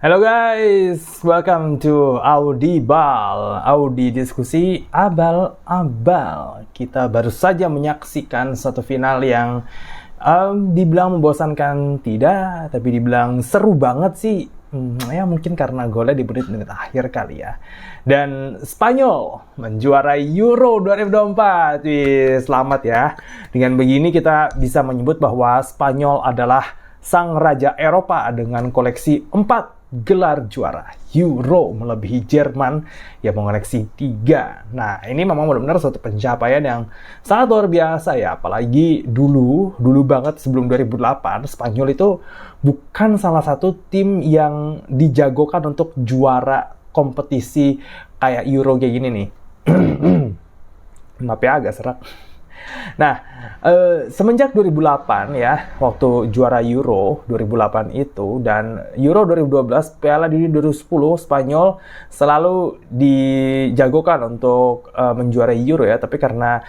Halo guys, welcome to Audibal, Audi Diskusi Abal-Abal. Kita baru saja menyaksikan satu final yang dibilang membosankan tidak, tapi dibilang seru banget sih. Ya mungkin karena golnya di menit-menit akhir kali ya. Dan Spanyol menjuarai Euro 2024. Wih, selamat ya. Dengan begini kita bisa menyebut bahwa Spanyol adalah sang raja Eropa dengan koleksi 4 gelar juara Euro, melebihi Jerman yang mengoleksi 3. Nah, ini memang benar-benar suatu pencapaian yang sangat luar biasa ya. Apalagi dulu banget sebelum 2008, Spanyol itu bukan salah satu tim yang dijagokan untuk juara kompetisi kayak Euro kayak gini nih. Maaf ya, agak serak. Nah, semenjak 2008 ya, waktu juara Euro 2008 itu, dan Euro 2012, Piala Dunia 2010, Spanyol selalu dijagokan untuk menjuarai Euro ya, tapi karena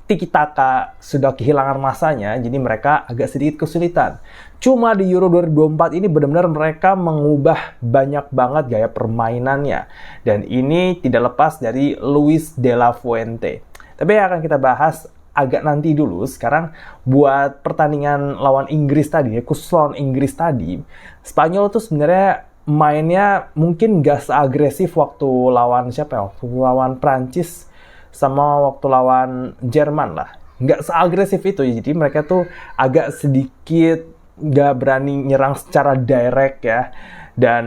tiki-taka sudah kehilangan masanya, jadi mereka agak sedikit kesulitan. Cuma di Euro 2024 ini benar-benar mereka mengubah banyak banget gaya permainannya, dan ini tidak lepas dari Luis de la Fuente. Tapi yang akan kita bahas agak nanti dulu. Sekarang buat pertandingan lawan Inggris tadi, khusus lawan Inggris tadi, Spanyol tuh sebenarnya mainnya mungkin gak seagresif waktu lawan siapa ya? Waktu lawan Prancis sama waktu lawan Jerman lah. Gak seagresif itu, jadi mereka tuh agak sedikit gak berani nyerang secara direct ya. Dan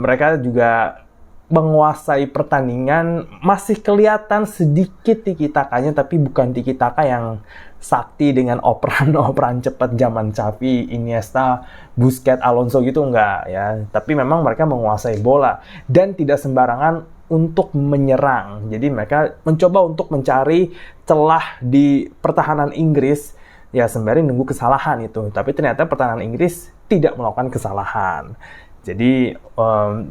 mereka juga menguasai pertandingan, masih kelihatan sedikit tiki-takanya, tapi bukan tiki-taka yang sakti dengan operan cepat zaman Xavi, Iniesta, Busquets, Alonso gitu, enggak ya. Tapi memang mereka menguasai bola dan tidak sembarangan untuk menyerang. Jadi mereka mencoba untuk mencari celah di pertahanan Inggris ya, sembari nunggu kesalahan itu. Tapi ternyata pertahanan Inggris tidak melakukan kesalahan. Jadi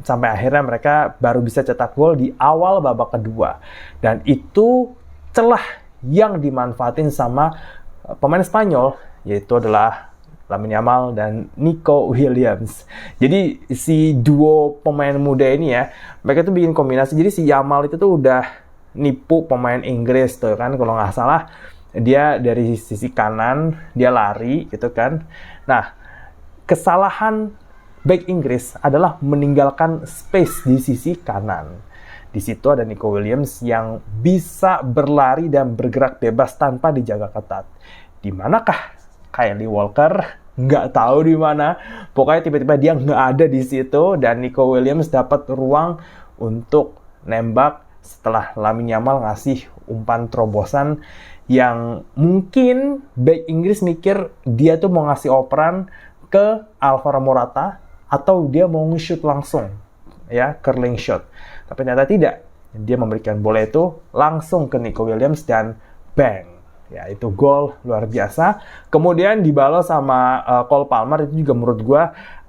sampai akhirnya mereka baru bisa cetak gol di awal babak kedua. Dan itu celah yang dimanfaatin sama pemain Spanyol, yaitu adalah Lamine Yamal dan Nico Williams. Jadi si duo pemain muda ini ya, mereka tuh bikin kombinasi. Jadi si Yamal itu tuh udah nipu pemain Inggris tuh kan, kalau nggak salah dia dari sisi kanan, dia lari gitu kan. Nah, kesalahan back Inggris adalah meninggalkan space di sisi kanan. Di situ ada Nico Williams yang bisa berlari dan bergerak bebas tanpa dijaga ketat. Di manakah Kyle Walker? Nggak tahu di mana. Pokoknya tiba-tiba dia nggak ada di situ dan Nico Williams dapat ruang untuk nembak setelah Lamine Yamal ngasih umpan terobosan yang mungkin back Inggris mikir dia tuh mau ngasih operan ke Alvaro Morata atau dia mau nge-shoot langsung, ya, curling shot. Tapi ternyata tidak. Dia memberikan bola itu langsung ke Nico Williams dan bang. Ya, itu gol luar biasa. Kemudian dibalas sama Cole Palmer, itu juga menurut gue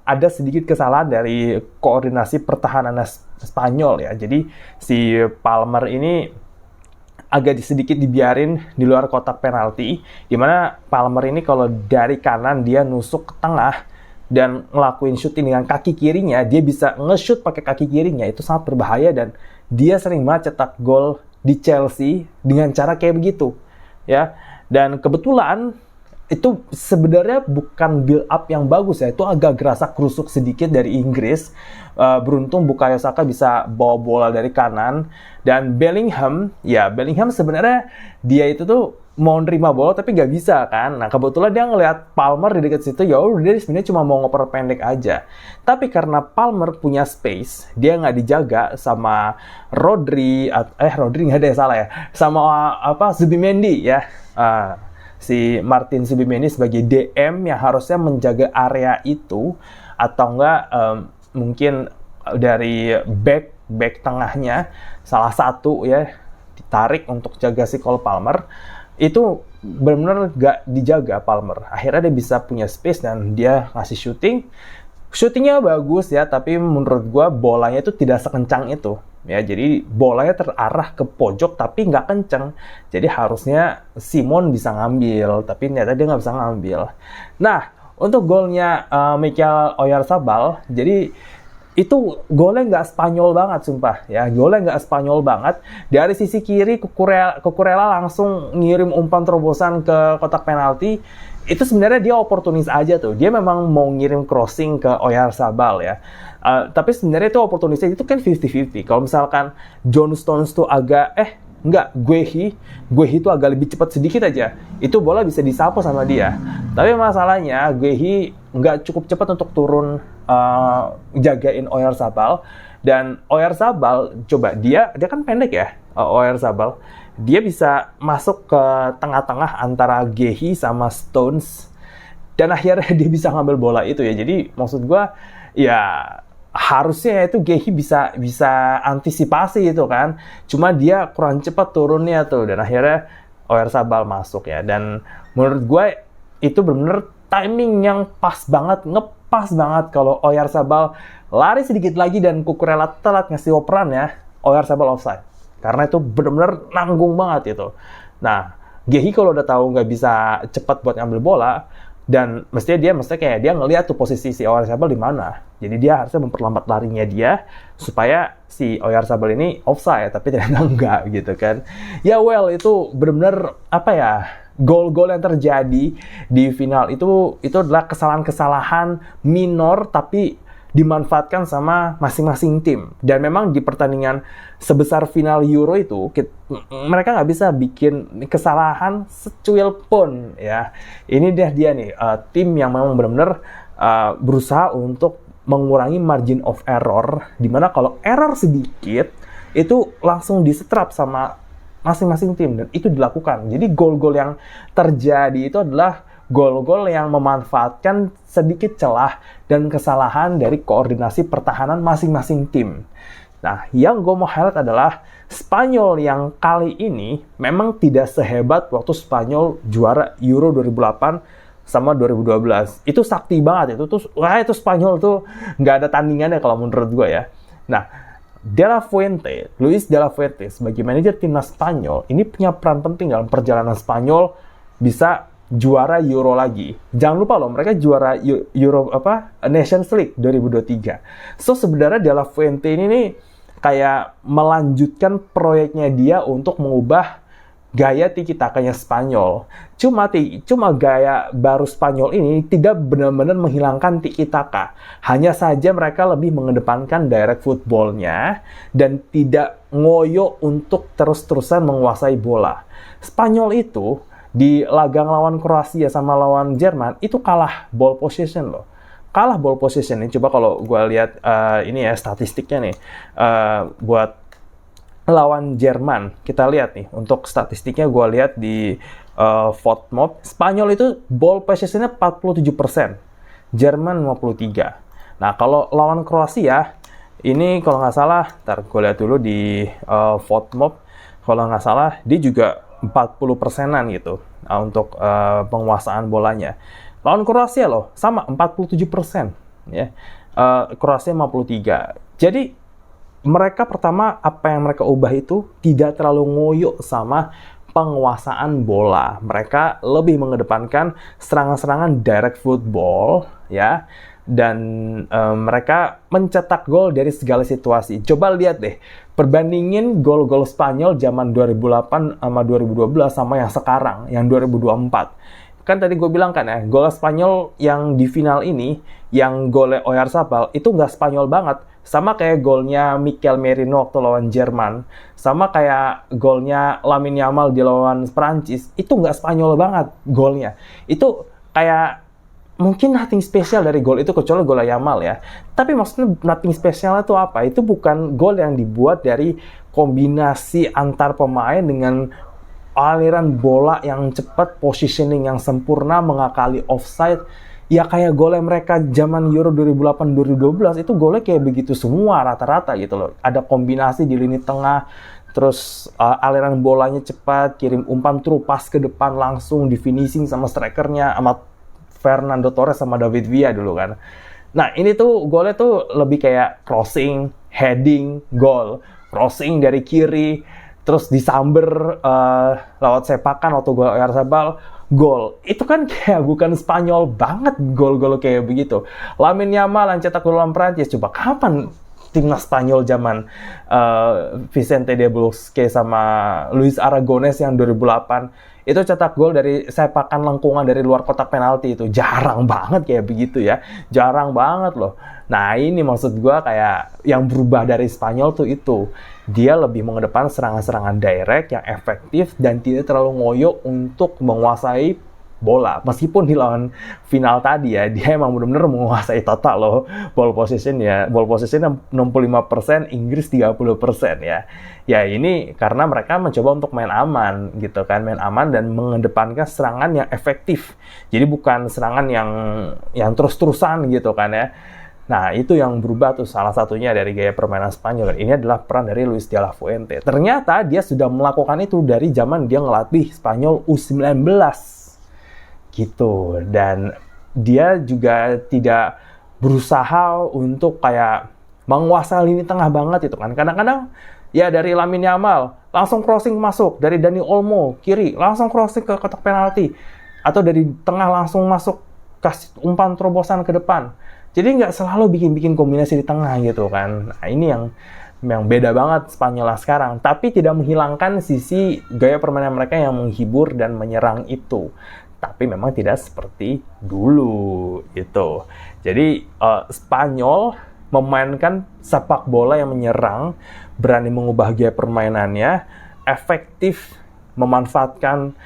ada sedikit kesalahan dari koordinasi pertahanan Spanyol ya. Jadi si Palmer ini agak sedikit dibiarin di luar kotak penalti, dimana Palmer ini kalau dari kanan dia nusuk ke tengah dan ngelakuin shooting dengan kaki kirinya, dia bisa nge-shoot pakai kaki kirinya, itu sangat berbahaya dan dia sering banget cetak gol di Chelsea dengan cara kayak begitu ya. Dan kebetulan itu sebenarnya bukan build up yang bagus ya, itu agak gerasa kerusuk sedikit dari Inggris. Beruntung Bukayo Saka bisa bawa bola dari kanan, dan Bellingham sebenarnya dia itu tuh mau nerima bola tapi nggak bisa kan. Nah, kebetulan dia ngelihat Palmer di dekat situ, ya udah dia sebenarnya cuma mau ngoper pendek aja. Tapi karena Palmer punya space, dia nggak dijaga sama Rodri nggak ada yang salah ya, sama Zubimendi ya. Si Martin Zubimendi sebagai DM yang harusnya menjaga area itu, atau enggak mungkin dari back tengahnya salah satu ya ditarik untuk jaga si Cole Palmer. Itu benar-benar gak dijaga Palmer. Akhirnya dia bisa punya space dan dia ngasih shooting. Shootingnya bagus ya, tapi menurut gue bolanya itu tidak sekencang itu. Ya, jadi bolanya terarah ke pojok tapi nggak kenceng. Jadi harusnya Simon bisa ngambil, tapi ternyata dia nggak bisa ngambil. Nah, untuk golnya Mikel Oyarzabal, jadi itu golnya nggak Spanyol banget, sumpah ya, golnya nggak Spanyol banget. Dari sisi kiri Cucurella langsung ngirim umpan terobosan ke kotak penalti. Itu sebenarnya dia oportunis aja tuh, dia memang mau ngirim crossing ke Oyarzabal ya. Tapi sebenarnya itu oportunisnya itu kan 50-50. Kalau misalkan John Stones tuh agak Guehi itu agak lebih cepat sedikit aja, itu bola bisa disapu sama dia. Tapi masalahnya Guehi nggak cukup cepat untuk turun jagain Oyarzabal. Dan Oyarzabal, coba dia kan pendek ya, Oyarzabal. Dia bisa masuk ke tengah-tengah antara Guehi sama Stones. Dan akhirnya dia bisa ngambil bola itu ya. Jadi maksud gue, ya harusnya itu Guehi bisa antisipasi itu kan. Cuma dia kurang cepat turunnya tuh. Dan akhirnya Oyarzabal masuk ya. Dan menurut gue itu benar-benar timing yang pas banget, ngepas banget kalau Oyarzabal lari sedikit lagi dan Cucurella telat ngasih operan ya, Oyarzabal offside. Karena itu benar-benar nanggung banget itu. Nah, Guehi kalau udah tahu nggak bisa cepat buat ngambil bola, dan mestinya kayak dia ngeliat tuh posisi si Oyarzabal di mana. Jadi dia harusnya memperlambat larinya dia supaya si Oyarzabal ini offside, tapi ternyata enggak gitu kan. Ya well, itu benar-benar apa ya? Gol-gol yang terjadi di final itu adalah kesalahan-kesalahan minor tapi dimanfaatkan sama masing-masing tim. Dan memang di pertandingan sebesar final Euro itu mereka nggak bisa bikin kesalahan secuil pun ya. Ini dia nih tim yang memang benar-benar berusaha untuk mengurangi margin of error, dimana kalau error sedikit itu langsung disetrap sama masing-masing tim, dan itu dilakukan. Jadi gol-gol yang terjadi itu adalah gol-gol yang memanfaatkan sedikit celah dan kesalahan dari koordinasi pertahanan masing-masing tim. Nah, yang gue mau highlight adalah Spanyol yang kali ini memang tidak sehebat waktu Spanyol juara Euro 2008 sama 2012. Itu sakti banget, itu Spanyol tuh nggak ada tandingannya kalau menurut gue ya. Nah, Luis de la Fuente sebagai manajer timnas Spanyol ini punya peran penting dalam perjalanan Spanyol bisa juara Euro lagi. Jangan lupa loh, mereka juara Euro Nations League 2023. So sebenarnya de la Fuente ini nih kayak melanjutkan proyeknya dia untuk mengubah gaya tiki-takanya Spanyol. Cuma gaya baru Spanyol ini tidak benar-benar menghilangkan tiki-taka. Hanya saja mereka lebih mengedepankan direct football-nya dan tidak ngoyo untuk terus-terusan menguasai bola. Spanyol itu di laga lawan Kroasia sama lawan Jerman itu kalah ball possession loh. Kalah ball possession ini. Coba kalau gue lihat ini ya statistiknya nih buat lawan Jerman, kita lihat nih, untuk statistiknya gue lihat di FOTMOB, Spanyol itu ball possession-nya 47%, Jerman 53%. Nah, kalau lawan Kroasia, ini kalau nggak salah, ntar gue lihat dulu di FOTMOB, kalau nggak salah, dia juga 40%-an gitu, untuk penguasaan bolanya. Lawan Kroasia loh, sama 47%, ya. Kroasia 53%. Jadi, mereka pertama, apa yang mereka ubah itu tidak terlalu ngoyo sama penguasaan bola. Mereka lebih mengedepankan serangan-serangan direct football, ya. Dan mereka mencetak gol dari segala situasi. Coba lihat deh, perbandingin gol-gol Spanyol zaman 2008 sama 2012 sama yang sekarang, yang 2024. Kan tadi gue bilang kan ya, gol Spanyol yang di final ini, yang golnya Oyarzabal, itu nggak Spanyol banget. Sama kayak golnya Mikel Merino waktu lawan Jerman. Sama kayak golnya Lamine Yamal di lawan Perancis. Itu nggak Spanyol banget golnya. Itu kayak mungkin nothing special dari gol itu kecuali gol Yamal ya. Tapi maksudnya nothing special itu apa? Itu bukan gol yang dibuat dari kombinasi antar pemain dengan aliran bola yang cepat, positioning yang sempurna, mengakali offside. Ya kayak golnya mereka zaman Euro 2008-2012 itu golnya kayak begitu semua rata-rata gitu loh. Ada kombinasi di lini tengah, terus aliran bolanya cepat, kirim umpan through pass ke depan langsung di finishing sama strikernya, sama Fernando Torres sama David Villa dulu kan. Nah ini tuh golnya tuh lebih kayak crossing, heading, goal. Crossing dari kiri, terus disamber lewat sepakan waktu gol Oyarzabal, gol. Itu kan kayak bukan Spanyol banget gol-gol kayak begitu. Lamine Yamal yang cetak gol lawan Prancis. Coba kapan timnas Spanyol zaman Vicente de Bosque sama Luis Aragonés yang 2008 itu cetak gol dari sepakan lengkungan dari luar kotak penalti. Itu jarang banget kayak begitu ya, jarang banget loh. Nah ini maksud gue kayak yang berubah dari Spanyol tuh itu, dia lebih mengedepan serangan-serangan direct yang efektif dan tidak terlalu ngoyo untuk menguasai bola. Meskipun di lawan final tadi ya, dia emang benar-benar menguasai total loh ball position ya. Ball position 65%, Inggris 30% ya. Ya ini karena mereka mencoba untuk main aman gitu kan, main aman dan mengedepankan serangan yang efektif. Jadi bukan serangan yang terus-terusan gitu kan ya. Nah, itu yang berubah tuh salah satunya dari gaya permainan Spanyol. Ini adalah peran dari Luis de la Fuente. Ternyata dia sudah melakukan itu dari zaman dia ngelatih Spanyol U19. Gitu. Dan dia juga tidak berusaha untuk kayak menguasai lini tengah banget itu kan. Kadang-kadang ya dari Lamine Yamal langsung crossing masuk, dari Dani Olmo kiri langsung crossing ke kotak penalti, atau dari tengah langsung masuk kasih umpan terobosan ke depan. Jadi nggak selalu bikin kombinasi di tengah gitu kan. Nah ini yang beda banget Spanyol sekarang, tapi tidak menghilangkan sisi gaya permainan mereka yang menghibur dan menyerang itu. Tapi memang tidak seperti dulu gitu. Jadi Spanyol memainkan sepak bola yang menyerang, berani mengubah gaya permainannya, efektif memanfaatkan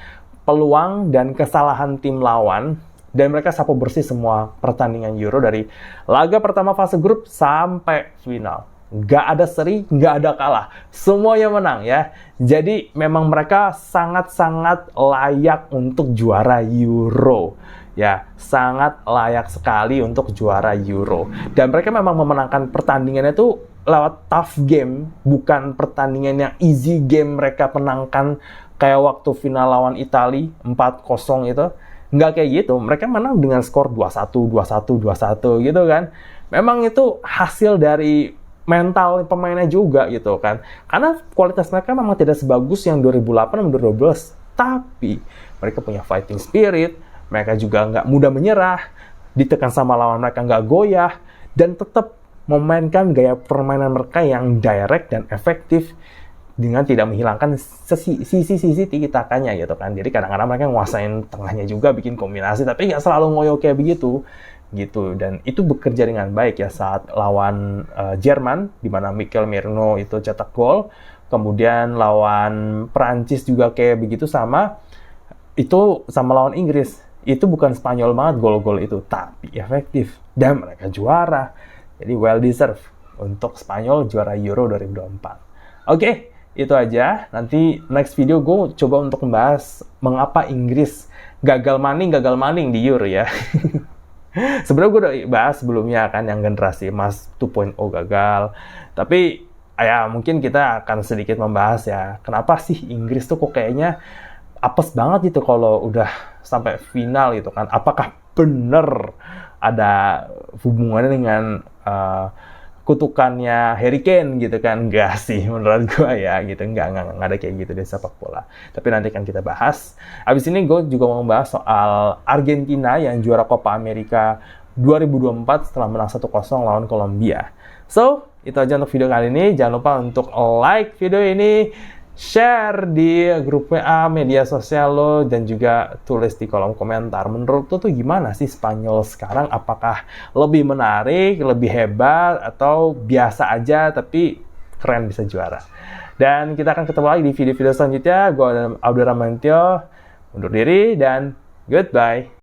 peluang dan kesalahan tim lawan, dan mereka sapu bersih semua pertandingan Euro dari laga pertama fase grup sampai final. Nggak ada seri, nggak ada kalah. Semuanya menang ya. Jadi memang mereka sangat-sangat layak untuk juara Euro. Ya, sangat layak sekali untuk juara Euro. Dan mereka memang memenangkan pertandingannya itu lewat tough game, bukan pertandingan yang easy game mereka menangkan kayak waktu final lawan Italia 4-0 itu. Nggak kayak gitu. Mereka menang dengan skor 2-1, 2-1, 2-1 gitu kan. Memang itu hasil dari mental pemainnya juga gitu kan. Karena kualitas mereka memang tidak sebagus yang 2008 dan 2012. Tapi mereka punya fighting spirit, mereka juga nggak mudah menyerah, ditekan sama lawan mereka nggak goyah, dan tetap memainkan gaya permainan mereka yang direct dan efektif dengan tidak menghilangkan sisi tiki-takanya gitu kan. Jadi kadang-kadang mereka nguasain tengahnya juga, bikin kombinasi, tapi nggak selalu ngoyo kayak begitu. Gitu, dan itu bekerja dengan baik ya saat lawan Jerman, di mana Mikel Merino itu cetak gol, kemudian lawan Prancis juga kayak begitu, sama lawan Inggris. Itu bukan Spanyol banget gol-gol itu, tapi efektif dan mereka juara. Jadi well deserved untuk Spanyol juara Euro 2024. Oke, itu aja. Nanti next video gue coba untuk membahas mengapa Inggris gagal maning di Euro ya. Sebenarnya gue udah bahas sebelumnya kan yang generasi emas 2.0 gagal. Tapi ya mungkin kita akan sedikit membahas ya, kenapa sih Inggris tuh kok kayaknya apes banget gitu kalau udah sampai final gitu kan. Apakah bener ada hubungannya dengan kutukannya Harry Kane gitu kan? Enggak sih menurut gue ya gitu, enggak ada kayak gitu di sepak bola. Tapi nanti kan kita bahas. Abis ini gue juga mau membahas soal Argentina yang juara Copa America 2024 setelah menang 1-0 lawan Kolombia. So, itu aja untuk video kali ini. Jangan lupa untuk like video ini, share di grup WA, media sosial lo, dan juga tulis di kolom komentar. Menurut lo tuh gimana sih Spanyol sekarang? Apakah lebih menarik, lebih hebat, atau biasa aja tapi keren bisa juara? Dan kita akan ketemu lagi di video-video selanjutnya. Gue Audio Ramantio, undur diri dan goodbye.